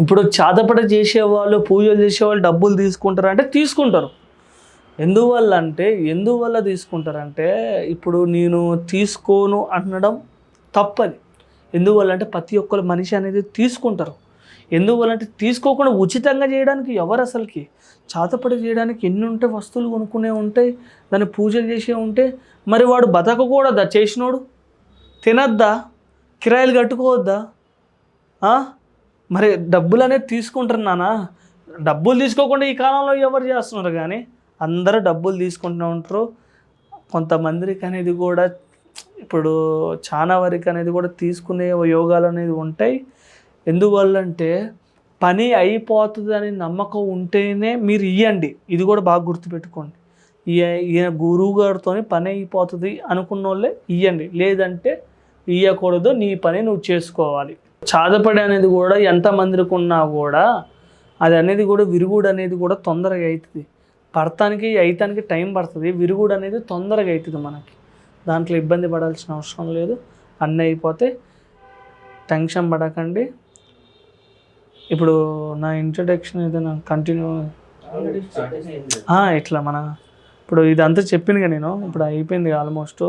ఇప్పుడు చాదపడ చేసేవాళ్ళు, పూజలు చేసేవాళ్ళు డబ్బులు తీసుకుంటారు అంటే తీసుకుంటారు. ఎందువల్ల తీసుకుంటారంటే ఇప్పుడు నేను తీసుకోను అనడం తప్పది. ఎందువల్లంటే ప్రతి ఒక్కరు మనిషి అనేది తీసుకుంటారు. ఎందువల్లంటే తీసుకోకుండా ఉచితంగా చేయడానికి ఎవరు అసలుకి చాతపడి చేయడానికి ఎన్ని ఉంటే వస్తువులు కొనుక్కునే ఉంటాయి, దాన్ని పూజలు చేసే ఉంటే మరి వాడు బతకకూడదా? చేసినోడు తినద్దా? కిరాయిలు కట్టుకోవద్దా? మరి డబ్బులు అనేది తీసుకుంటారు నాన్న. డబ్బులు తీసుకోకుండా ఈ కాలంలో ఎవరు చేస్తున్నారు? కానీ అందరూ డబ్బులు తీసుకుంటూ ఉంటారు. కొంతమందికి అనేది కూడా ఇప్పుడు చాలా వరకు అనేది కూడా తీసుకునే యోగాలు అనేది ఉంటాయి. ఎందువల్లంటే పని అయిపోతుంది అని నమ్మకం ఉంటేనే మీరు ఇవ్వండి. ఇది కూడా బాగా గుర్తుపెట్టుకోండి. ఈయన గురువు గారితో పని అయిపోతుంది అనుకున్న వాళ్ళే ఇవ్వండి, లేదంటే ఇవ్వకూడదు. నీ పని నువ్వు చేసుకోవాలి. చాదపడి అనేది కూడా ఎంతమందికి ఉన్నా కూడా అది అనేది కూడా విరుగుడు అనేది కూడా తొందరగా అవుతుంది. పడటానికి అయితానికి టైం పడుతుంది. విరుగుడు అనేది తొందరగా అవుతుంది మనకి. దాంట్లో ఇబ్బంది పడాల్సిన అవసరం లేదు. అన్నీ అయిపోతే టెన్షన్ పడకండి. ఇప్పుడు నా ఇంట్రడక్షన్ ఏదైనా కంటిన్యూ ఇట్లా ఇప్పుడు ఇదంతా చెప్పిందిగా నేను. ఇప్పుడు అయిపోయింది ఆల్మోస్ట్.